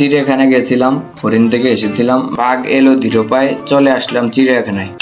চিড়িয়াখানা গেছিলাম, হরিণ থেকে এসেছিলাম, বাঘ এলো ধীর পায়ে, চলে আসলাম চিড়িয়াখানায়।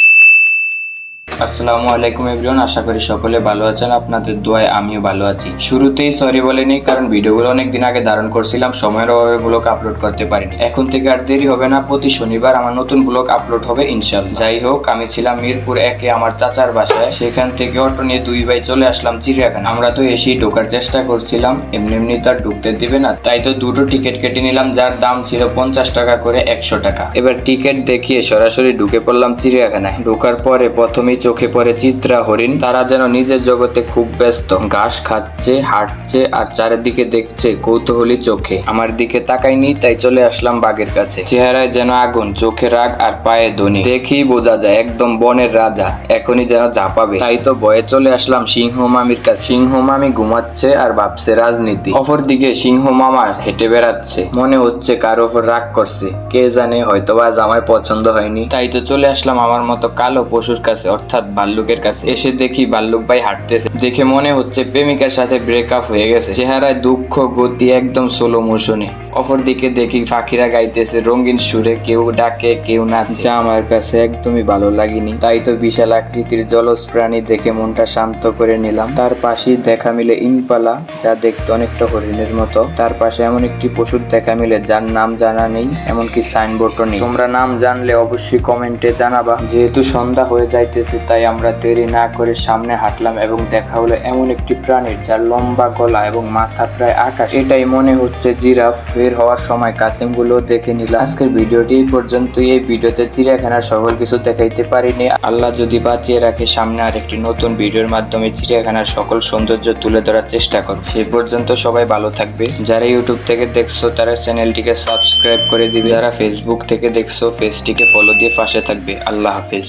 আসসালামু আলাইকুম এভরিওয়ান, আশা করি সকলে ভালো আছেন। আপনাদের দোয়ায় আমিও ভালো আছি। শুরুতেই সরি বলে নেই, কারণ ভিডিওগুলো অনেকদিন আগে ধারণ করছিলাম, সময়ের অভাবে ব্লগ আপলোড করতে পারিনি। এখন থেকে আর দেরি হবে না, প্রতি শনিবার আমার নতুন ব্লগ আপলোড হবে ইনশাআল্লাহ। যাই হোক, আমি ছিলাম মিরপুর 1-এ আমার চাচার বাসায়। সেখান থেকে অটো নিয়ে দুই ভাই চলে আসলাম চিড়িয়াখানা। আমরা তো এসেই ঢোকার চেষ্টা করছিলাম, এমনি এমনি তো আর ঢুকতে দিবে না, তাই তো দুটো টিকিট কেটে নিলাম, যার দাম ছিল 50 টাকা করে 100 টাকা। এবার টিকিট দেখিয়ে সরাসরি ঢুকে পড়লাম চিড়িয়াখানায়। ঢোকার পরে প্রথমেই চোখে পড়ে চিত্রা হরিণ। তারা যেন নিজের জগতে খুব ব্যস্ত, ঘাস খাচ্ছে, হাঁটছে আর চারিদিকে দেখছে কৌতূহলী চোখে। আমার দিকে তাকাইনি, তাই চলে আসলাম বাঘের কাছে। চেহারায় যেন আগুন, চোখে রাগ আর পায়ে ধ্বনি, দেখেই বোঝা যায় একদম বনের রাজা, এখনই যেন ঝাঁপাবে। তাই তো ভয়ে চলে আসলাম সিংহ মামির কাছে। সিংহ মামি ঘুমাচ্ছে আর ভাবছে রাজনীতি। অপর দিকে সিংহ মামা হেঁটে বেড়াচ্ছে, মনে হচ্ছে কারো ওপর রাগ করছে, কে জানে, হয়তোবা জামাই পছন্দ হয়নি। তাই তো চলে আসলাম আমার মতো কালো পশুর কাছে, অর্থাৎ ভাল্লুকের কাছে। এসে দেখি ভাল্লুক ভাই হাঁটতেছে, দেখে মনে হচ্ছে প্রেমিকার সাথে ব্রেকআপ হয়ে গেছে। চেহারায় দুঃখ, গতি একদম স্লো মোশনে। অপর দিকে দেখি পাখিরা গাইতেছে রঙিন সুরে, কেউ ডাকে কেউ নাচে, যা আমার কাছে একদমই ভালো লাগেনি। তাই তো বিশাল আকৃতির জলজ প্রাণী দেখে মনটা শান্ত করে নিলাম। তার পাশেই দেখা মিলে ইম্পালা, যা দেখতে অনেকটা হরিণের মতো। তার পাশে এমন একটি পশুর দেখা মিলে যার নাম জানা নেই, এমনকি সাইনবোর্ডও নেই। তোমরা নাম জানলে অবশ্যই কমেন্টে জানাবা। যেহেতু সন্ধ্যা হয়ে যাইতেছে, তাই আমরা দেরি না করে সামনে হাঁটলাম এবং দেখা হলো এমন একটি প্রাণীর যার লম্বা গলা এবং মাথা প্রায় আকাশ। এটাই মনে হচ্ছে জিরাফ। বের হওয়ার সময় কাসিমগুলো দেখে নিলাম। আজকের ভিডিওটি এই পর্যন্তই। এই ভিডিওতে চিড়িয়াখানার সকল কিছু দেখাইতে পারিনি। আল্লাহ যদি বাঁচিয়ে রাখে, সামনে আর একটি নতুন ভিডিওর মাধ্যমে চিড়িয়াখানার সকল সৌন্দর্য তুলে ধরার চেষ্টা করব। সেই পর্যন্ত সবাই ভালো থাকবে। যারা ইউটিউব থেকে দেখছো তারা চ্যানেলটিকে সাবস্ক্রাইব করে দিবে। যারা ফেসবুক থেকে দেখছো পেজটিকে ফলো দিয়ে পাশে থাকবে। আল্লাহ হাফেজ।